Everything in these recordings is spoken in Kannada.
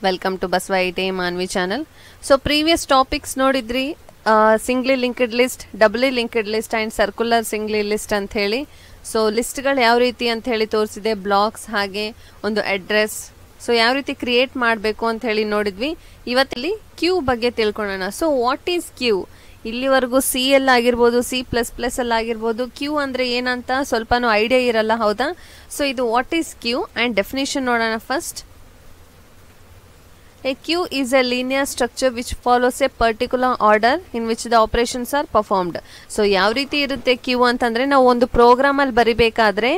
Welcome to Baswa ITA Manvi channel. So previous topics nodidri singly linked list, doubly linked list and circular singly list ant heli. So list ಗಳು ಯಾವ ರೀತಿ ಅಂತ ಹೇಳಿ ತೋರಿಸಿದೆ, ಬ್ಲಾಕ್ಸ್ ಹಾಗೆ ಒಂದು ಅಡ್ರೆಸ್. ಸೊ ಯಾವ ರೀತಿ ಕ್ರಿಯೇಟ್ ಮಾಡಬೇಕು ಅಂತ ಹೇಳಿ ನೋಡಿದ್ವಿ. ಇವತ್ತಿಲ್ಲಿ ಕ್ಯೂ ಬಗ್ಗೆ ತಿಳ್ಕೊಳ್ಳೋಣ. So what is queue? ಇಲ್ಲಿವರೆಗೂ ಸಿ ಎಲ್ ಆಗಿರ್ಬೋದು, C++ ಅಲ್ಲಿ ಆಗಿರ್ಬೋದು, ಕ್ಯೂ ಅಂದರೆ ಏನಂತ ಸ್ವಲ್ಪನೂ ಐಡಿಯಾ ಇರಲ್ಲ, ಹೌದಾ? ಸೊ ಇದು what is queue and definition ನೋಡೋಣ first. A queue is a linear structure which follows a particular order in which the operations are performed. So ಯಾವ ರೀತಿ ಇರುತ್ತೆ ಕ್ಯೂ ಅಂತಂದರೆ, ನಾವು ಒಂದು ಪ್ರೋಗ್ರಾಮಲ್ಲಿ ಬರಿಬೇಕಾದ್ರೆ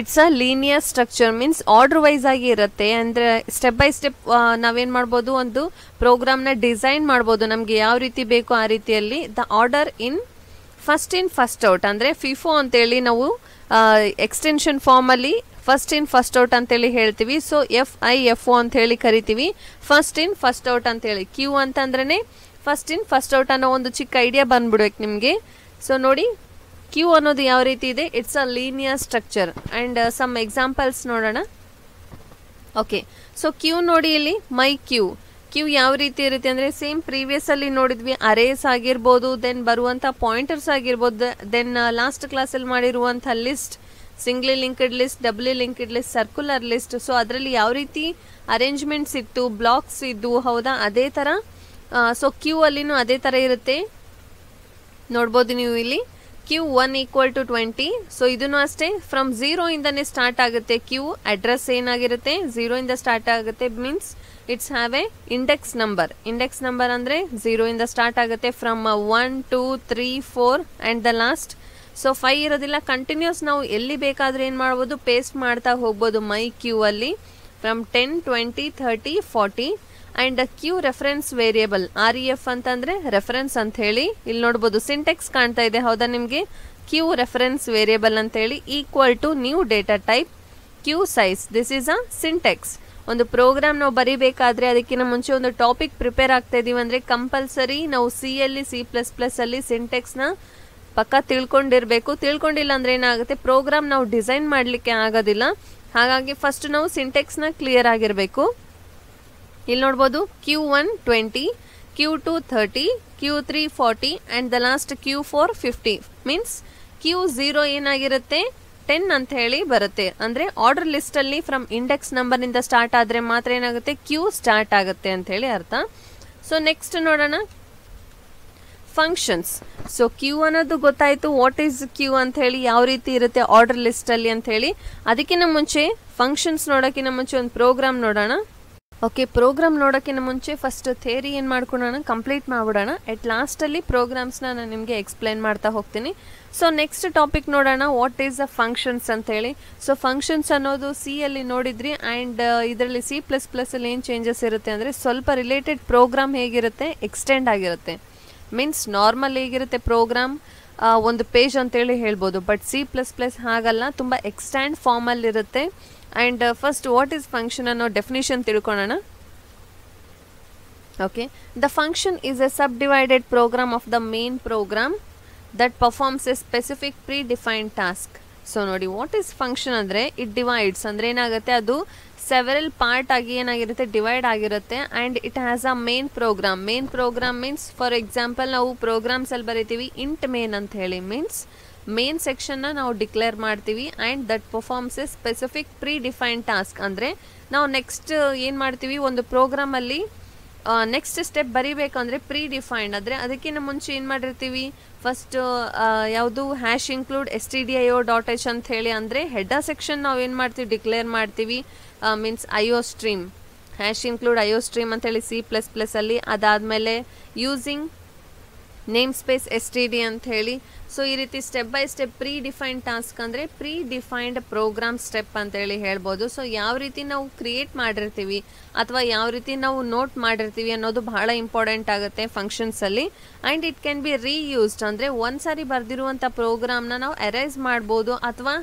it's a linear structure, means order wise ಆಗಿ ಇರುತ್ತೆ. ಅಂದರೆ ಸ್ಟೆಪ್ ಬೈ ಸ್ಟೆಪ್ ನಾವೇನು ಮಾಡ್ಬೋದು, ಒಂದು ಪ್ರೋಗ್ರಾಮ್ನ ಡಿಸೈನ್ ಮಾಡ್ಬೋದು ನಮಗೆ ಯಾವ ರೀತಿ ಬೇಕು ಆ ರೀತಿಯಲ್ಲಿ. The order in first out ಅಂದರೆ ಫಿಫೋ ಅಂತೇಳಿ ನಾವು ಎಕ್ಸ್ಟೆನ್ಷನ್ ಫಾರ್ಮಲ್ಲಿ ಫಸ್ಟ್ ಇನ್ ಫಸ್ಟ್ ಔಟ್ ಅಂತೇಳಿ ಹೇಳ್ತೀವಿ. ಸೊ FIFO ಅಂತ ಹೇಳಿ ಕರಿತೀವಿ. ಫಸ್ಟ್ ಇನ್ ಫಸ್ಟ್ ಔಟ್ ಅಂತೇಳಿ ಕ್ಯೂ ಅಂತಂದ್ರೆ ಫಸ್ಟ್ ಇನ್ ಫಸ್ಟ್ ಔಟ್ ಅನ್ನೋ ಒಂದು ಚಿಕ್ಕ ಐಡಿಯಾ ಬಂದ್ಬಿಡ್ಬೇಕು ನಿಮಗೆ. ಸೊ ನೋಡಿ, ಕ್ಯೂ ಅನ್ನೋದು ಯಾವ ರೀತಿ ಇದೆ, it's a linear structure and some examples ನೋಡೋಣ. ಓಕೆ, ಸೊ ಕ್ಯೂ ನೋಡಿ, ಇಲ್ಲಿ ಮೈ ಕ್ಯೂ ಯಾವ ರೀತಿ ಇರುತ್ತೆ ಅಂದರೆ ಸೇಮ್ ಪ್ರೀವಿಯಸ್ ಅಲ್ಲಿ ನೋಡಿದ್ವಿ, ಅರೇಸ್ ಆಗಿರ್ಬೋದು, ದೆನ್ ಬರುವಂಥ ಪಾಯಿಂಟರ್ಸ್ ಆಗಿರ್ಬೋದು, ದೆನ್ ಲಾಸ್ಟ್ ಕ್ಲಾಸಲ್ಲಿ ಮಾಡಿರುವಂಥ list, singly linked list, doubly linked list, circular list. So ಅದರಲ್ಲಿ ಯಾವ ರೀತಿ ಅರೇಂಜ್ಮೆಂಟ್ಸ್ ಇತ್ತು, ಬ್ಲಾಕ್ಸ್ ಇದ್ದು, ಹೌದಾ? ಅದೇ ಥರ ಸೊ ಕ್ಯೂ ಅಲ್ಲಿನೂ ಅದೇ ಥರ ಇರುತ್ತೆ. ನೋಡ್ಬೋದು ನೀವು ಇಲ್ಲಿ Q1 = 20. ಸೊ ಇದನ್ನು ಅಷ್ಟೇ, ಫ್ರಮ್ 0 ಇಂದನೇ ಸ್ಟಾರ್ಟ್ ಆಗುತ್ತೆ ಕ್ಯೂ. ಅಡ್ರೆಸ್ ಏನಾಗಿರುತ್ತೆ 0 ಇಂದ ಸ್ಟಾರ್ಟ್ ಆಗುತ್ತೆ, means it's have A index number ಅಂದರೆ 0 ಇಂದ ಸ್ಟಾರ್ಟ್ ಆಗುತ್ತೆ. From 1 2 3 4 and the last. So 5 ಇರೋದಿಲ್ಲ, ಕಂಟಿನ್ಯೂಸ್ ನಾವು ಎಲ್ಲಿ ಬೇಕಾದರೆ ಏನು ಮಾಡ್ಬೋದು, ಪೇಸ್ಟ್ ಮಾಡ್ತಾ ಹೋಗ್ಬೋದು ಮೈ ಕ್ಯೂ ಅಲ್ಲಿ. From 10 20 30 40 and queue reference variable, REF ಅಂತಂದರೆ ರೆಫರೆನ್ಸ್ ಅಂತ ಹೇಳಿ. ಇಲ್ಲಿ ನೋಡ್ಬೋದು ಸಿಂಟೆಕ್ಸ್ ಕಾಣ್ತಾ ಇದೆ, ಹೌದಾ ನಿಮಗೆ? ಕ್ಯೂ ರೆಫರೆನ್ಸ್ ವೇರಿಯೇಬಲ್ ಅಂತೇಳಿ equal to new data type queue size. This is a syntax. ಒಂದು ಪ್ರೋಗ್ರಾಮ್ ನಾವು ಬರೀಬೇಕಾದ್ರೆ ಅದಕ್ಕಿಂತ ಮುಂಚೆ ಒಂದು ಟಾಪಿಕ್ ಪ್ರಿಪೇರ್ ಆಗ್ತಾ ಇದೀವಿ ಅಂದರೆ ಕಂಪಲ್ಸರಿ ನಾವು C++ ಅಲ್ಲಿ ಸಿಂಟೆಕ್ಸ್ನ ಪಕ್ಕ ತಿಳ್ಕೊಂಡಿರಬೇಕು. ತಿಳ್ಕೊಂಡಿಲ್ಲ ಅಂದರೆ ಏನಾಗುತ್ತೆ, ಪ್ರೋಗ್ರಾಮ್ ನಾವು ಡಿಸೈನ್ ಮಾಡಲಿಕ್ಕೆ ಆಗೋದಿಲ್ಲ. ಹಾಗಾಗಿ ಫಸ್ಟ್ ನಾವು ಸಿಂಟೆಕ್ಸ್ನ ಕ್ಲಿಯರ್ ಆಗಿರಬೇಕು. ಇಲ್ಲಿ ನೋಡ್ಬೋದು Q1 20, Q2 30, Q3 40 and the last Q4 50. Means Q0 ಏನಾಗಿರುತ್ತೆ 10 ಅಂತ ಹೇಳಿ ಬರುತ್ತೆ. ಅಂದರೆ ಆರ್ಡರ್ ಲಿಸ್ಟಲ್ಲಿ ಫ್ರಮ್ ಇಂಡೆಕ್ಸ್ ನಂಬರ್ನಿಂದ ಸ್ಟಾರ್ಟ್ ಆದರೆ ಮಾತ್ರ ಏನಾಗುತ್ತೆ, ಕ್ಯೂ ಸ್ಟಾರ್ಟ್ ಆಗುತ್ತೆ ಅಂತ ಹೇಳಿ ಅರ್ಥ. ಸೊ ನೆಕ್ಸ್ಟ್ ನೋಡೋಣ ಫಂಕ್ಷನ್ಸ್. ಸೊ ಕ್ಯೂ ಅನ್ನೋದು ಗೊತ್ತಾಯಿತು, ವಾಟ್ ಈಸ್ ಕ್ಯೂ ಅಂತ ಹೇಳಿ, ಯಾವ ರೀತಿ ಇರುತ್ತೆ ಆರ್ಡರ್ ಲಿಸ್ಟಲ್ಲಿ ಅಂತ ಹೇಳಿ. ಅದಕ್ಕಿಂತ ಮುಂಚೆ ಫಂಕ್ಷನ್ಸ್ ನೋಡೋಕ್ಕಿಂತ ಮುಂಚೆ ಒಂದು ಪ್ರೋಗ್ರಾಮ್ ನೋಡೋಣ. ಓಕೆ, ಪ್ರೋಗ್ರಾಮ್ ನೋಡೋಕ್ಕಿಂತ ಮುಂಚೆ ಫಸ್ಟ್ ಥಿಯರಿ ಏನು ಮಾಡ್ಕೊಳ್ಳೋಣ, ಕಂಪ್ಲೀಟ್ ಮಾಡಿಬಿಡೋಣ. ಎಟ್ ಲಾಸ್ಟಲ್ಲಿ ಪ್ರೋಗ್ರಾಮ್ಸ್ನ ನಾನು ನಿಮಗೆ ಎಕ್ಸ್ಪ್ಲೈನ್ ಮಾಡ್ತಾ ಹೋಗ್ತೀನಿ. ಸೊ ನೆಕ್ಸ್ಟ್ ಟಾಪಿಕ್ ನೋಡೋಣ, ವಾಟ್ ಈಸ್ ಅ ಫಂಕ್ಷನ್ಸ್ ಅಂತೇಳಿ. ಸೊ ಫಂಕ್ಷನ್ಸ್ ಅನ್ನೋದು ಸಿಯಲ್ಲಿ ನೋಡಿದ್ರಿ, ಆ್ಯಂಡ್ ಇದರಲ್ಲಿ C++ ಏನು ಚೇಂಜಸ್ ಇರುತ್ತೆ ಅಂದರೆ ಸ್ವಲ್ಪ ರಿಲೇಟೆಡ್ ಪ್ರೋಗ್ರಾಮ್ ಹೇಗಿರುತ್ತೆ, ಎಕ್ಸ್ಟೆಂಡ್ ಆಗಿರುತ್ತೆ. ಮೀನ್ಸ್ ನಾರ್ಮಲ್ ಹೇಗಿರುತ್ತೆ ಪ್ರೋಗ್ರಾಮ್ ಒಂದು ಪೇಜ್ ಅಂತೇಳಿ ಹೇಳ್ಬೋದು, ಬಟ್ C++ ಹಾಗಲ್ಲ, ತುಂಬ ಎಕ್ಸ್ಟ್ಯಾಂಡ್ ಫಾರ್ಮಲ್ಲಿರುತ್ತೆ. And first what is function ಅನ್ನೋ ಡೆಫಿನಿಷನ್ ತಿಳ್ಕೊಳ್ಳೋಣ. Okay, the function is a subdivided program of the main program that performs a specific predefined task. So ನೋಡಿ, ವಾಟ್ ಈಸ್ ಫಂಕ್ಷನ್ ಅಂದರೆ ಇಟ್ ಡಿವೈಡ್ಸ್, ಅಂದರೆ ಏನಾಗುತ್ತೆ, ಅದು ಸೆವೆರಲ್ ಪಾರ್ಟ್ ಆಗಿ ಏನಾಗಿರುತ್ತೆ, ಡಿವೈಡ್ ಆಗಿರುತ್ತೆ. And it has a main program means for example ನಾವು ಪ್ರೋಗ್ರಾಮ್ಸಲ್ಲಿ ಬರೀತೀವಿ ಇಂಟ್ ಮೇನ್ ಅಂತ ಹೇಳಿ, ಮೀನ್ಸ್ ಮೇನ್ ಸೆಕ್ಷನ್ನ ನಾವು ಡಿಕ್ಲೇರ್ ಮಾಡ್ತೀವಿ. And that performs a specific predefined task, ಅಂದರೆ ನಾವು ನೆಕ್ಸ್ಟ್ ಏನು ಮಾಡ್ತೀವಿ, ಒಂದು ಪ್ರೋಗ್ರಾಮಲ್ಲಿ ನೆಕ್ಸ್ಟ್ ಸ್ಟೆಪ್ ಬರೀಬೇಕಂದ್ರೆ ಪ್ರೀ ಡಿಫೈನ್ಡ್, ಅಂದರೆ ಅದಕ್ಕಿಂತ ಮುಂಚೆ ಏನು ಮಾಡಿರ್ತೀವಿ, ಫಸ್ಟ್ ಯಾವುದು #include stdio.h ಅಂತ ಹೇಳಿ, ಅಂದರೆ ಹೆಡರ್ ಸೆಕ್ಷನ್ ನಾವು ಏನು ಮಾಡ್ತೀವಿ, ಡಿಕ್ಲೇರ್ ಮಾಡ್ತೀವಿ. ಮೀನ್ಸ್ IOStream #include IOStream ಅಂತೇಳಿ C++ ಅಲ್ಲಿ. ಅದಾದಮೇಲೆ ಯೂಸಿಂಗ್ ನೇಮ್ ಸ್ಪೇಸ್ STD ಅಂತ ಹೇಳಿ. ಸೊ ಈ ರೀತಿ step by step predefined task ಅಂದರೆ ಪ್ರೀ ಡಿಫೈನ್ಡ್ ಪ್ರೋಗ್ರಾಮ್ ಸ್ಟೆಪ್ ಅಂತೇಳಿ ಹೇಳ್ಬೋದು. ಸೊ ಯಾವ ರೀತಿ ನಾವು ಕ್ರಿಯೇಟ್ ಮಾಡಿರ್ತೀವಿ ಅಥವಾ ಯಾವ ರೀತಿ ನಾವು ನೋಟ್ ಮಾಡಿರ್ತೀವಿ ಅನ್ನೋದು ಬಹಳ ಇಂಪಾರ್ಟೆಂಟ್ ಆಗುತ್ತೆ ಫಂಕ್ಷನ್ಸಲ್ಲಿ. And it can be reused, ಅಂದರೆ ಒಂದು ಸಾರಿ ಬರೆದಿರುವಂಥ ಪ್ರೋಗ್ರಾಮ್ನ ನಾವು ಎರೇಸ್ ಮಾಡ್ಬೋದು ಅಥವಾ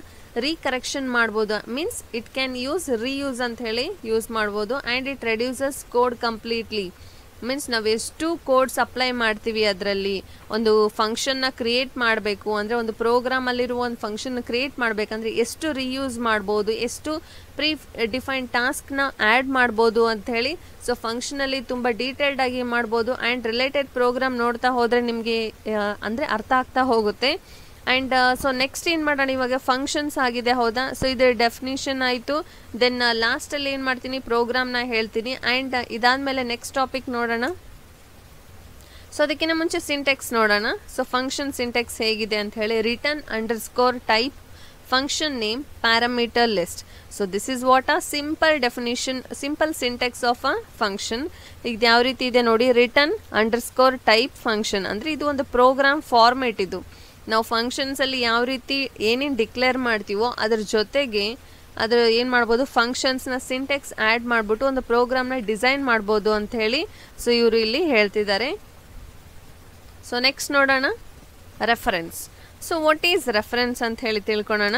ರೀಕರೆಕ್ಷನ್ ಮಾಡ್ಬೋದು. Means it can use reuse ಅಂತ ಹೇಳಿ ಯೂಸ್ ಮಾಡ್ಬೋದು. And it reduces code completely. Means ನಾವು ಎಷ್ಟು ಕೋಡ್ಸ್ ಅಪ್ಲೈ ಮಾಡ್ತೀವಿ, ಅದರಲ್ಲಿ ಒಂದು ಫಂಕ್ಷನ್ನ ಕ್ರಿಯೇಟ್ ಮಾಡಬೇಕು ಅಂದರೆ, ಒಂದು ಪ್ರೋಗ್ರಾಮಲ್ಲಿರುವ ಒಂದು ಫಂಕ್ಷನ್ ಕ್ರಿಯೇಟ್ ಮಾಡಬೇಕಂದ್ರೆ ಎಷ್ಟು ರಿಯೂಸ್ ಮಾಡ್ಬೋದು, ಎಷ್ಟು ಪ್ರೀ ಡಿಫೈನ್ಡ್ ಟಾಸ್ಕ್ನ ಆ್ಯಡ್ ಮಾಡ್ಬೋದು ಅಂಥೇಳಿ. ಸೊ ಫಂಕ್ಷನಲ್ಲಿ ತುಂಬ ಡೀಟೇಲ್ಡಾಗಿ ಮಾಡ್ಬೋದು. ಆ್ಯಂಡ್ ರಿಲೇಟೆಡ್ ಪ್ರೋಗ್ರಾಮ್ ನೋಡ್ತಾ ಹೋದರೆ ನಿಮಗೆ ಅಂದರೆ ಅರ್ಥ ಆಗ್ತಾ ಹೋಗುತ್ತೆ. ಆ್ಯಂಡ್ ಸೊ ನೆಕ್ಸ್ಟ್ ಏನು ಮಾಡೋಣ, ಇವಾಗ ಫಂಕ್ಷನ್ಸ್ ಆಗಿದೆ ಹೌದಾ. ಸೊ ಇದು ಡೆಫಿನಿಷನ್ ಆಯಿತು. ದೆನ್ ಲಾಸ್ಟಲ್ಲಿ ಏನು ಮಾಡ್ತೀನಿ, ಪ್ರೋಗ್ರಾಮ್ನ ಹೇಳ್ತೀನಿ. ಆ್ಯಂಡ್ ಇದಾದಮೇಲೆ ನೆಕ್ಸ್ಟ್ ಟಾಪಿಕ್ ನೋಡೋಣ. ಸೊ ಅದಕ್ಕಿಂತ ಮುಂಚೆ ಸಿಂಟೆಕ್ಸ್ ನೋಡೋಣ. ಸೊ ಫಂಕ್ಷನ್ ಸಿಂಟೆಕ್ಸ್ ಹೇಗಿದೆ ಅಂತ ಹೇಳಿ, return underscore type function name parameter list. So this is what a simple definition, simple syntax of a function. ಈಗ ಯಾವ ರೀತಿ ಇದೆ ನೋಡಿ, ರಿಟರ್ನ್ ಅಂಡರ್ಸ್ಕೋರ್ ಟೈಪ್ ಫಂಕ್ಷನ್ ಅಂದರೆ ಇದು ಒಂದು ಪ್ರೋಗ್ರಾಮ್ ಫಾರ್ಮೇಟ್. ಇದು ನಾವು ಫಂಕ್ಷನ್ಸಲ್ಲಿ ಯಾವ ರೀತಿ ಏನೇನು ಡಿಕ್ಲೇರ್ ಮಾಡ್ತೀವೋ ಅದ್ರ ಜೊತೆಗೆ ಅದ್ರ ಏನು ಮಾಡ್ಬೋದು, ಫಂಕ್ಷನ್ಸ್ನ ಸಿಂಟೆಕ್ಸ್ ಆ್ಯಡ್ ಮಾಡಿಬಿಟ್ಟು ಒಂದು ಪ್ರೋಗ್ರಾಮ್ನ ಡಿಸೈನ್ ಮಾಡ್ಬೋದು ಅಂಥೇಳಿ ಸೊ ಇವರು ಇಲ್ಲಿ ಹೇಳ್ತಿದ್ದಾರೆ. ಸೊ ನೆಕ್ಸ್ಟ್ ನೋಡೋಣ, reference. So what is reference ಅಂತ ಹೇಳಿ ತಿಳ್ಕೊಳ್ಳೋಣ.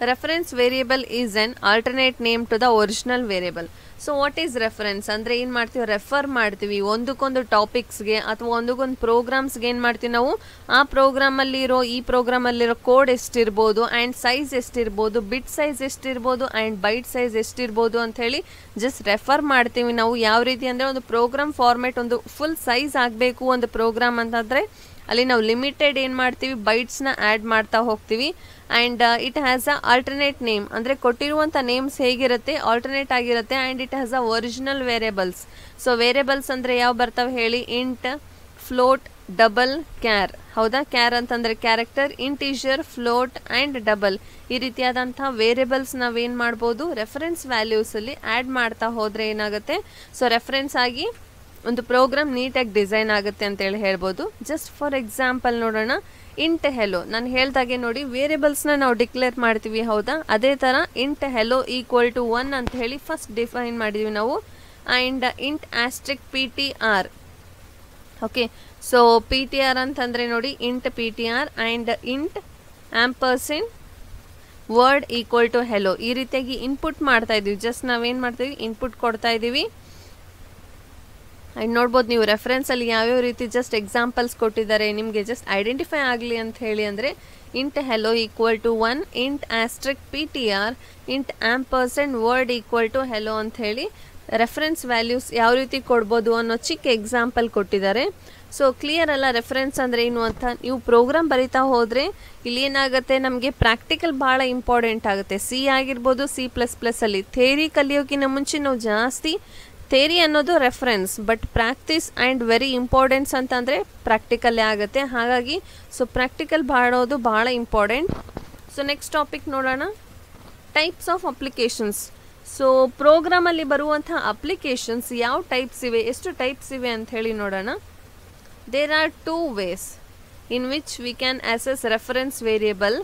Reference variable is an alternate name to the original variable. So what is reference ಅಂದರೆ ಏನು ಮಾಡ್ತೀವಿ, ರೆಫರ್ ಮಾಡ್ತೀವಿ ಒಂದಕ್ಕೊಂದು ಟಾಪಿಕ್ಸ್ಗೆ ಅಥವಾ ಒಂದಕ್ಕೊಂದು ಪ್ರೋಗ್ರಾಮ್ಸ್ಗೆ. ಏನು ಮಾಡ್ತೀವಿ ನಾವು, ಆ ಪ್ರೋಗ್ರಾಮಲ್ಲಿರೋ ಈ ಪ್ರೋಗ್ರಾಮಲ್ಲಿರೋ ಕೋಡ್ ಎಷ್ಟಿರ್ಬೋದು, ಆ್ಯಂಡ್ ಸೈಜ್ ಎಷ್ಟಿರ್ಬೋದು, ಬಿಟ್ ಸೈಜ್ ಎಷ್ಟಿರ್ಬೋದು, ಆ್ಯಂಡ್ ಬೈಟ್ ಸೈಜ್ ಎಷ್ಟಿರ್ಬೋದು ಅಂಥೇಳಿ ಜಸ್ಟ್ ರೆಫರ್ ಮಾಡ್ತೀವಿ ನಾವು. ಯಾವ ರೀತಿ ಅಂದರೆ, ಒಂದು ಪ್ರೋಗ್ರಾಮ್ ಫಾರ್ಮೇಟ್ ಒಂದು ಫುಲ್ ಸೈಜ್ ಆಗಬೇಕು ಒಂದು ಪ್ರೋಗ್ರಾಮ್ ಅಂತಂದರೆ ಅಲ್ಲಿ ನಾವು ಲಿಮಿಟೆಡ್ ಏನು ಮಾಡ್ತೀವಿ, ಬೈಟ್ಸ್ನ ಆ್ಯಡ್ ಮಾಡ್ತಾ ಹೋಗ್ತೀವಿ. And it has a alternate name ಅಂದರೆ ಕೊಟ್ಟಿರುವಂಥ ನೇಮ್ಸ್ ಹೇಗಿರುತ್ತೆ, ಆಲ್ಟರ್ನೇಟ್ ಆಗಿರುತ್ತೆ. And it has a original variables. So variables ಅಂದರೆ ಯಾವ ಬರ್ತವೆ ಹೇಳಿ, ಇಂಟ್, ಫ್ಲೋಟ್, ಡಬಲ್, ಕ್ಯಾರ್. ಹೌದಾ, ಕ್ಯಾರ್ ಅಂತಂದರೆ character, integer, float and double. ಈ ರೀತಿಯಾದಂಥ ವೇರಿಯೇಬಲ್ಸ್ ನಾವೇನು ಮಾಡ್ಬೋದು, ರೆಫರೆನ್ಸ್ ವ್ಯಾಲ್ಯೂಸಲ್ಲಿ ಆ್ಯಡ್ ಮಾಡ್ತಾ ಹೋದರೆ ಏನಾಗುತ್ತೆ, ಸೊ ರೆಫರೆನ್ಸ್ ಆಗಿ ಒಂದು ಪ್ರೋಗ್ರಾಮ್ ನೀಟಾಗಿ ಡಿಸೈನ್ ಆಗುತ್ತೆ ಅಂತೇಳಿ ಹೇಳ್ಬೋದು. ಜಸ್ಟ್ ಫಾರ್ ಎಕ್ಸಾಂಪಲ್ ನೋಡೋಣ, ಇಂಟ್ ಹೆಲೋ. ನಾನು ಹೇಳ್ದಾಗೆ ನೋಡಿ, ವೇರಿಯೇಬಲ್ಸ್ನ ನಾವು ಡಿಕ್ಲೇರ್ ಮಾಡ್ತೀವಿ ಹೌದಾ, ಅದೇ ಥರ ಇಂಟ್ ಹೆಲೋ ಈಕ್ವಲ್ ಟು 1 ಅಂತ ಹೇಳಿ ಫಸ್ಟ್ ಡಿಫೈನ್ ಮಾಡಿದ್ವಿ ನಾವು. And int asterisk P T R. Okay, so P T R ಅಂತಂದರೆ ನೋಡಿ, int P T R and int ampersand word equal to hello. ಈ ರೀತಿಯಾಗಿ ಇನ್ಪುಟ್ ಮಾಡ್ತಾ ಇದ್ದೀವಿ. ಜಸ್ಟ್ ನಾವೇನು ಮಾಡ್ತೀವಿ, ಇನ್ಪುಟ್ ಕೊಡ್ತಾ ಇದ್ದೀವಿ. ಆ್ಯಂಡ್ ನೋಡ್ಬೋದು ನೀವು ರೆಫರೆನ್ಸಲ್ಲಿ ಯಾವ್ಯಾವ ರೀತಿ ಜಸ್ಟ್ ಎಕ್ಸಾಂಪಲ್ಸ್ ಕೊಟ್ಟಿದ್ದಾರೆ, ನಿಮಗೆ ಜಸ್ಟ್ ಐಡೆಂಟಿಫೈ ಆಗಲಿ ಅಂತ ಹೇಳಿ. ಅಂದರೆ int hello equal to 1, int asterisk P T R, int ampersand word equal to hello ಅಂತ ಹೇಳಿ ರೆಫರೆನ್ಸ್ ವ್ಯಾಲ್ಯೂಸ್ ಯಾವ ರೀತಿ ಕೊಡ್ಬೋದು ಅನ್ನೋ ಚಿಕ್ಕ ಎಕ್ಸಾಂಪಲ್ ಕೊಟ್ಟಿದ್ದಾರೆ. ಸೊ ಕ್ಲಿಯರ್ ಅಲ್ಲ ರೆಫರೆನ್ಸ್ ಅಂದರೆ ಏನು ಅಂತ. ನೀವು ಪ್ರೋಗ್ರಾಮ್ ಬರಿತಾ ಹೋದರೆ ಇಲ್ಲಿ ಏನಾಗುತ್ತೆ, ನಮಗೆ ಪ್ರಾಕ್ಟಿಕಲ್ ಭಾಳ ಇಂಪಾರ್ಟೆಂಟ್ ಆಗುತ್ತೆ. ಸಿ ಆಗಿರ್ಬೋದು, C++ ಅಲ್ಲಿ ಥೇರಿ ಕಲಿಯೋಕ್ಕಿಂತ ಮುಂಚೆ ನಾವು ಜಾಸ್ತಿ ಥೇರಿ ಅನ್ನೋದು reference, but practice and very importance ಅಂತಂದರೆ ಪ್ರಾಕ್ಟಿಕಲ್ಲೇ ಆಗುತ್ತೆ. ಹಾಗಾಗಿ ಸೊ ಪ್ರಾಕ್ಟಿಕಲ್ ಮಾಡೋದು ಭಾಳ ಇಂಪಾರ್ಟೆಂಟ್. ಸೊ ನೆಕ್ಸ್ಟ್ ಟಾಪಿಕ್ ನೋಡೋಣ, ಟೈಪ್ಸ್ ಆಫ್ ಅಪ್ಲಿಕೇಶನ್ಸ್. ಸೊ ಪ್ರೋಗ್ರಾಮಲ್ಲಿ ಬರುವಂಥ ಅಪ್ಲಿಕೇಶನ್ಸ್ ಯಾವ ಟೈಪ್ಸ್ ಇವೆ, ಎಷ್ಟು ಟೈಪ್ಸ್ ಇವೆ ಅಂತ ಹೇಳಿ ನೋಡೋಣ. There are 2 ways in which we can access reference variable,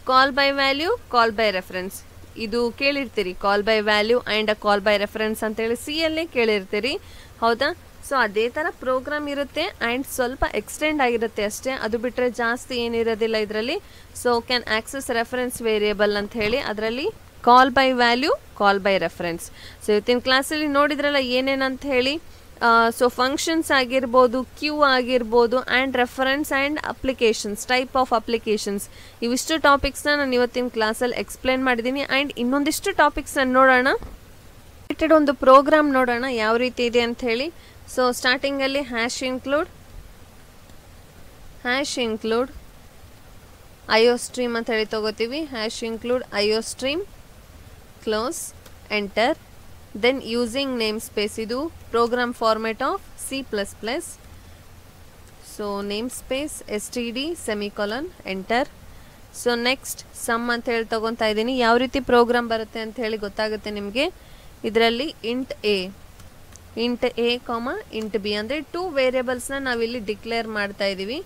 call by value, call by reference. ಇದು ಕೇಳಿರ್ತೀರಿ, call by value and call by reference ಅಂತೇಳಿ ಸಿಯಲ್ಲೇ ಕೇಳಿರ್ತೀರಿ ಹೌದಾ. ಸೊ ಅದೇ ಥರ ಪ್ರೋಗ್ರಾಮ್ ಇರುತ್ತೆ ಆ್ಯಂಡ್ ಸ್ವಲ್ಪ ಎಕ್ಸ್ಟೆಂಡ್ ಆಗಿರುತ್ತೆ ಅಷ್ಟೇ, ಅದು ಬಿಟ್ಟರೆ ಜಾಸ್ತಿ ಏನಿರೋದಿಲ್ಲ ಇದರಲ್ಲಿ. So can access reference variable ಅಂತ ಹೇಳಿ ಅದರಲ್ಲಿ call by value, call by reference. So ಇವತ್ತಿನ ಕ್ಲಾಸಲ್ಲಿ ನೋಡಿದ್ರಲ್ಲ ಏನೇನಂತ ಹೇಳಿ. ಸೊ ಫಂಕ್ಷನ್ಸ್ ಆಗಿರ್ಬೋದು, ಕ್ಯೂ ಆಗಿರ್ಬೋದು, and reference and applications, type of applications, ಇವಿಷ್ಟು ಟಾಪಿಕ್ಸ್ನ ನಾನು ಇವತ್ತಿನ ಕ್ಲಾಸಲ್ಲಿ ಎಕ್ಸ್ಪ್ಲೇನ್ ಮಾಡಿದ್ದೀನಿ. ಆ್ಯಂಡ್ ಇನ್ನೊಂದಿಷ್ಟು ಟಾಪಿಕ್ಸ್ನ ನೋಡೋಣ. ರಿಲೇಟೆಡ್ ಒಂದು ಪ್ರೋಗ್ರಾಮ್ ನೋಡೋಣ ಯಾವ ರೀತಿ ಇದೆ ಅಂತ ಹೇಳಿ. ಸೊ ಸ್ಟಾರ್ಟಿಂಗಲ್ಲಿ ಹ್ಯಾಶ್ ಇನ್ಕ್ಲೂಡ್ ಐಒ ಸ್ಟ್ರೀಮ್ ಅಂತ ಹೇಳಿ ತಗೋತೀವಿ. Hash include IO stream, close, enter. Then using name space, ಇದು program format of C++. So name space std semicolon, enter. So next sum ಅಂತ ಹೇಳಿ ತಗೊತಾ ಇದ್ದೀನಿ. ಯಾವ ರೀತಿ ಪ್ರೋಗ್ರಾಮ್ ಬರುತ್ತೆ ಅಂತ ಹೇಳಿ ಗೊತ್ತಾಗುತ್ತೆ ನಿಮಗೆ. ಇದರಲ್ಲಿ ಇಂಟ್ a, ಇಂಟ್ b ಅಂದರೆ 2 ವೇರಿಯೇಬಲ್ಸ್ನ ನಾವಿಲ್ಲಿ ಡಿಕ್ಲೇರ್ ಮಾಡ್ತಾ ಇದ್ದೀವಿ.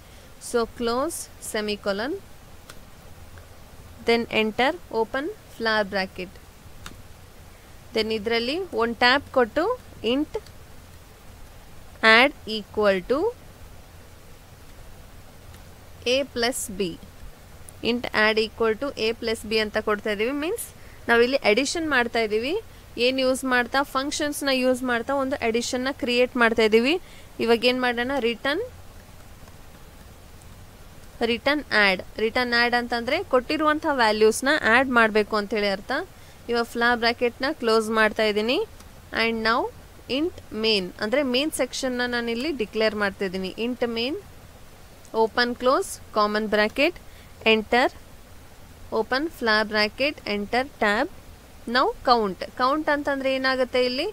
So close semicolon, then enter, open flower bracket. Then ಇದರಲ್ಲಿ ಒಂದು ಟ್ಯಾಬ್ ಕೊಟ್ಟು int add equal to a plus b, int add equal to a plus b ಅಂತ ಕೊಡ್ತಾ ಇದ್ದೀವಿ. ಮೀನ್ಸ್ ನಾವಿಲ್ಲಿ ಅಡಿಷನ್ ಮಾಡ್ತಾ ಇದ್ದೀವಿ. ಏನು ಯೂಸ್ ಮಾಡ್ತಾ ಫಂಕ್ಷನ್ಸ್ನ ಯೂಸ್ ಮಾಡ್ತಾ ಒಂದು ಅಡಿಷನ್ನ ಕ್ರಿಯೇಟ್ ಮಾಡ್ತಾ ಇದ್ದೀವಿ. ಇವಾಗ ಏನು ಮಾಡೋಣ, ರಿಟರ್ನ್ ಆ್ಯಡ್ ಅಂತಂದರೆ ಕೊಟ್ಟಿರುವಂಥ ವ್ಯಾಲ್ಯೂಸ್ನ ಆ್ಯಡ್ ಮಾಡಬೇಕು ಅಂತೇಳಿ ಅರ್ಥ. ಇವಾಗ ಫ್ಲಾ ಬ್ರ್ಯಾಕೆಟ್ನ ಕ್ಲೋಸ್ ಮಾಡ್ತಾ ಇದ್ದೀನಿ. ಆ್ಯಂಡ್ ನಾವು ಇಂಟ್ ಮೇನ್ ಅಂದರೆ ಮೇನ್ ಸೆಕ್ಷನ್ನ ನಾನಿಲ್ಲಿ ಡಿಕ್ಲೇರ್ ಮಾಡ್ತಾ ಇದ್ದೀನಿ. Int main open close common bracket enter open flower bracket enter tab. ನಾವು ಕೌಂಟ್ ಅಂತಂದರೆ ಏನಾಗುತ್ತೆ ಇಲ್ಲಿ,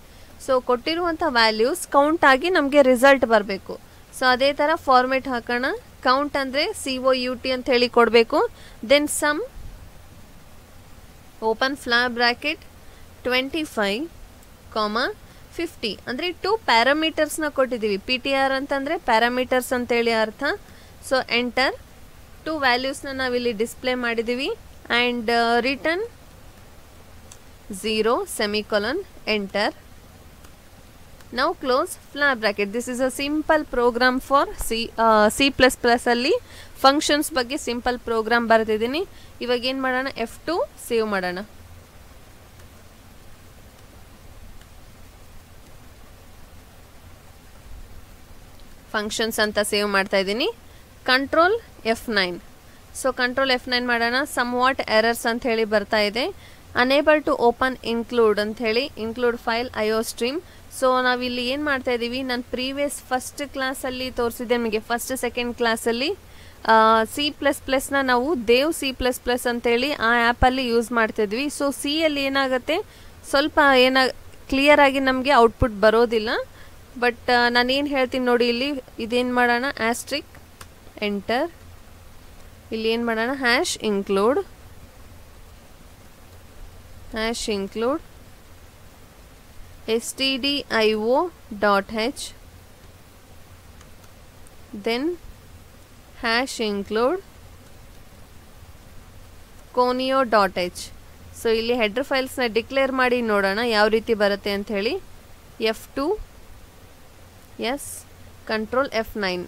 ಸೊ ಕೊಟ್ಟಿರುವಂಥ ವ್ಯಾಲ್ಯೂಸ್ ಕೌಂಟ್ ಆಗಿ ನಮಗೆ ರಿಸಲ್ಟ್ ಬರಬೇಕು. ಸೊ ಅದೇ ಥರ ಫಾರ್ಮೆಟ್ ಹಾಕೋಣ. ಕೌಂಟ್ ಅಂದರೆ COUT ಅಂತ ಹೇಳಿ ಕೊಡಬೇಕು. Then some open flower bracket 25, 50 ಅಂದರೆ 2 ಪ್ಯಾರಾಮೀಟರ್ಸ್ನ ಕೊಟ್ಟಿದ್ದೀವಿ. PTR ಅಂತಂದರೆ ಪ್ಯಾರಾಮೀಟರ್ಸ್ ಅಂತೇಳಿ ಅರ್ಥ. ಸೊ ಎಂಟರ್ 2 ವ್ಯಾಲ್ಯೂಸ್ನ ನಾವಿಲ್ಲಿ ಡಿಸ್ಪ್ಲೇ ಮಾಡಿದ್ದೀವಿ. And return 0 semicolon enter. Now close flat bracket. This is a simple program for C++ ಅಲ್ಲಿ ಫಂಕ್ಷನ್ಸ್ ಬಗ್ಗೆ ಸಿಂಪಲ್ ಪ್ರೋಗ್ರಾಮ್ ಬರ್ತಿದ್ದೀನಿ. ಇವಾಗ ಏನು ಮಾಡೋಣ, F2 ಸೇವ್ ಮಾಡೋಣ. ಫಂಕ್ಷನ್ಸ್ ಅಂತ ಸೇವ್ ಮಾಡ್ತಾ ಇದ್ದೀನಿ. Control F9. ಸೊ ಕಂಟ್ರೋಲ್ F9 ಮಾಡೋಣ. ಸಮ್ ವಾಟ್ ಎರರ್ಸ್ ಅಂತ ಹೇಳಿ ಬರ್ತಾ ಇದೆ. ಅನೇಬಲ್ ಟು ಓಪನ್ ಇನ್ಕ್ಲೂಡ್ ಅಂತ ಹೇಳಿ, ಇನ್ಕ್ಲೂಡ್ ಫೈಲ್ IOStream. ಸೊ ನಾವಿಲ್ಲಿ ಏನು ಮಾಡ್ತಾ ಇದ್ದೀವಿ, ನಾನು ಪ್ರೀವಿಯಸ್ ಫಸ್ಟ್ ಕ್ಲಾಸಲ್ಲಿ ತೋರಿಸಿದ್ದೆ ನಿಮಗೆ, ಫಸ್ಟ್ ಸೆಕೆಂಡ್ ಕ್ಲಾಸಲ್ಲಿ C++ನ ನಾವು ದೇವ್ C++ ಅಂತೇಳಿ ಆ ಆ್ಯಪಲ್ಲಿ ಯೂಸ್ ಮಾಡ್ತಿದ್ವಿ. ಸೊ ಸಿಯಲ್ಲಿ ಏನಾಗುತ್ತೆ, ಸ್ವಲ್ಪ ಕ್ಲಿಯರ್ ಆಗಿ ನಮಗೆ ಔಟ್ಪುಟ್ ಬರೋದಿಲ್ಲ. ಬಟ್ ನಾನೇನು ಹೇಳ್ತೀನಿ ನೋಡಿ, ಇಲ್ಲಿ ಇದೇನು ಮಾಡೋಣ, ಆಸ್ಟ್ರಿಕ್ ಎಂಟರ್. ಇಲ್ಲಿ ಏನು ಮಾಡೋಣ, hash include stdio.h, then hash include conio.h. ಸೊ ಇಲ್ಲಿ ಹೆಡರ್ ಫೈಲ್ಸ್ನ ಡಿಕ್ಲೇರ್ ಮಾಡಿ ನೋಡೋಣ ಯಾವ ರೀತಿ ಬರುತ್ತೆ ಅಂತ ಹೇಳಿ. F2 S, control F9.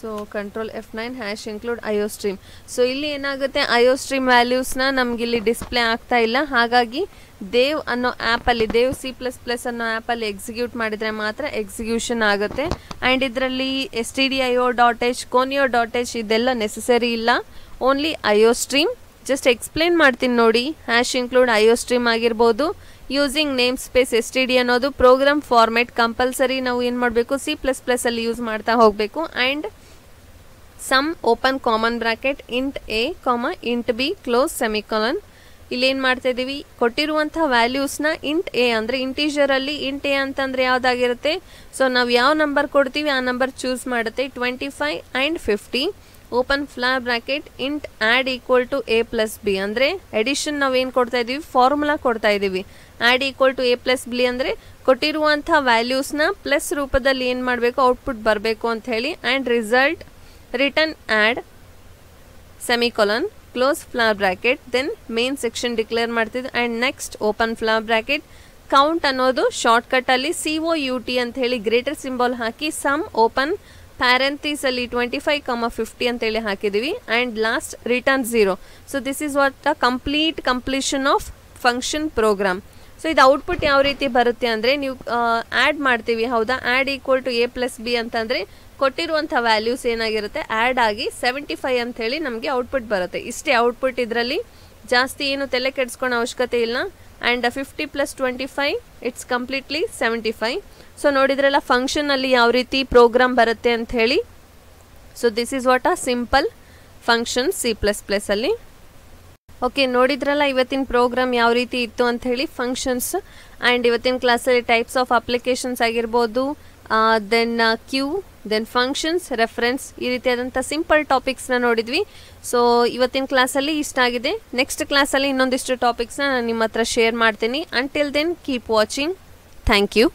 ಸೊ control F9 hash include IOStream. ಸೊ ಇಲ್ಲಿ ಏನಾಗುತ್ತೆ, IOStream ವ್ಯಾಲ್ಯೂಸ್ನ ನಮಗಿಲ್ಲಿ ಡಿಸ್ಪ್ಲೇ ಆಗ್ತಾ ಇಲ್ಲ. ಹಾಗಾಗಿ ದೇವ್ ಅನ್ನೋ ಆ್ಯಪಲ್ಲಿ, ದೇವ್ C++ ಅನ್ನೋ ಆ್ಯಪಲ್ಲಿ ಎಕ್ಸಿಕ್ಯೂಟ್ ಮಾಡಿದರೆ ಮಾತ್ರ ಎಕ್ಸಿಕ್ಯೂಷನ್ ಆಗುತ್ತೆ. ಆ್ಯಂಡ್ ಇದರಲ್ಲಿ stdio.h, conio.h ಇದೆಲ್ಲ ನೆಸೆಸರಿ ಇಲ್ಲ, ಓನ್ಲಿ IOStream. ಜಸ್ಟ್ ಎಕ್ಸ್ಪ್ಲೇನ್ ಮಾಡ್ತೀನಿ ನೋಡಿ. ಹ್ಯಾಶ್ ಇನ್ಕ್ಲೂಡ್ IOStream ಆಗಿರ್ಬೋದು. ಯೂಸಿಂಗ್ ನೇಮ್ ಸ್ಪೇಸ್ std ಅನ್ನೋದು ಪ್ರೋಗ್ರಾಮ್ ಫಾರ್ಮೆಟ್ ಕಂಪಲ್ಸರಿ ನಾವು ಏನು ಮಾಡಬೇಕು, C++ ಅಲ್ಲಿ ಯೂಸ್ ಮಾಡ್ತಾ ಹೋಗಬೇಕು. And some open common bracket int A, int B, close semicolon. ಇಲ್ಲೇನು ಮಾಡ್ತಾ ಇದ್ದೀವಿ, ಕೊಟ್ಟಿರುವಂಥ ವ್ಯಾಲ್ಯೂಸ್ನ ಇಂಟ್ A ಅಂದರೆ ಇಂಟೀಜರಲ್ಲಿ ಇಂಟ್ A ಅಂತಂದರೆ ಯಾವುದಾಗಿರುತ್ತೆ, ಸೊ ನಾವು ಯಾವ ನಂಬರ್ ಕೊಡ್ತೀವಿ ಆ ನಂಬರ್ ಚೂಸ್ ಮಾಡುತ್ತೆ. 25 and 50. Open flower bracket int add equal to A + B ಅಂದರೆ ಎಡಿಷನ್ ನಾವೇನು ಕೊಡ್ತಾ ಇದ್ದೀವಿ, ಫಾರ್ಮುಲಾ ಕೊಡ್ತಾ ಇದ್ದೀವಿ. Add equal to A + B ಅಂದರೆ ಕೊಟ್ಟಿರುವಂಥ ವ್ಯಾಲ್ಯೂಸ್ನ ಪ್ಲಸ್ ರೂಪದಲ್ಲಿ ಏನು ಮಾಡಬೇಕು, ಔಟ್ಪುಟ್ ಬರಬೇಕು ಅಂತ ಹೇಳಿ. And result return add semicolon close flower bracket, then main section declare ಮಾಡ್ತಿದ್ದು. And next open flower bracket count ಅನ್ನೋದು ಶಾರ್ಟ್ಕಟ್ಟಲ್ಲಿ COUT ಅಂತ ಹೇಳಿ ಗ್ರೇಟರ್ ಸಿಂಬಲ್ ಹಾಕಿ ಸಮ್ ಓಪನ್ ಪ್ಯಾರೆಂಥೀಸಲ್ಲಿ 25, 50 ಅಂತೇಳಿ ಹಾಕಿದ್ದೀವಿ. And last return 0. So this is what a completion of function program. So ಇದು ಔಟ್ಪುಟ್ ಯಾವ ರೀತಿ ಬರುತ್ತೆ ಅಂದರೆ, ನೀವು ಆ್ಯಡ್ ಮಾಡ್ತೀವಿ ಹೌದಾ, add equal to A + B ಅಂತಂದರೆ ಕೊಟ್ಟಿರುವಂಥ ವ್ಯಾಲ್ಯೂಸ್ ಏನಾಗಿರುತ್ತೆ ಆ್ಯಡ್ ಆಗಿ 75 ಅಂಥೇಳಿ ನಮಗೆ ಔಟ್ಪುಟ್ ಬರುತ್ತೆ. ಇಷ್ಟೇ ಔಟ್ಪುಟ್. ಇದರಲ್ಲಿ ಜಾಸ್ತಿ ಏನು ತಲೆ ಕೆಡಿಸ್ಕೊಳ್ಳೋ ಅವಶ್ಯಕತೆ ಇಲ್ಲ. And 50 + 25 it's completely 75. ಸೊ ನೋಡಿದ್ರಲ್ಲ ಫಂಕ್ಷನಲ್ಲಿ ಯಾವ ರೀತಿ ಪ್ರೋಗ್ರಾಮ್ ಬರುತ್ತೆ ಅಂತ ಹೇಳಿ. So this is what a simple function C++ ಅಲ್ಲಿ. ಓಕೆ, ನೋಡಿದ್ರಲ್ಲ ಇವತ್ತಿನ ಪ್ರೋಗ್ರಾಮ್ ಯಾವ ರೀತಿ ಇತ್ತು ಅಂತ ಹೇಳಿ, ಫಂಕ್ಷನ್ಸ್. ಆ್ಯಂಡ್ ಇವತ್ತಿನ ಕ್ಲಾಸಲ್ಲಿ ಟೈಪ್ಸ್ ಆಫ್ ಅಪ್ಲಿಕೇಶನ್ಸ್ ಆಗಿರ್ಬೋದು, then queue, then functions, reference, ಈ ರೀತಿಯಾದಂಥ ಸಿಂಪಲ್ ಟಾಪಿಕ್ಸ್ನ ನೋಡಿದ್ವಿ. ಸೊ ಇವತ್ತಿನ ಕ್ಲಾಸಲ್ಲಿ ಇಷ್ಟ ಆಗಿದೆ. ನೆಕ್ಸ್ಟ್ ಕ್ಲಾಸಲ್ಲಿ ಇನ್ನೊಂದಿಷ್ಟು ಟಾಪಿಕ್ಸ್ನ ನಾನು ನಿಮ್ಮ ಹತ್ರ ಶೇರ್ ಮಾಡ್ತೀನಿ. Until then keep watching. Thank you.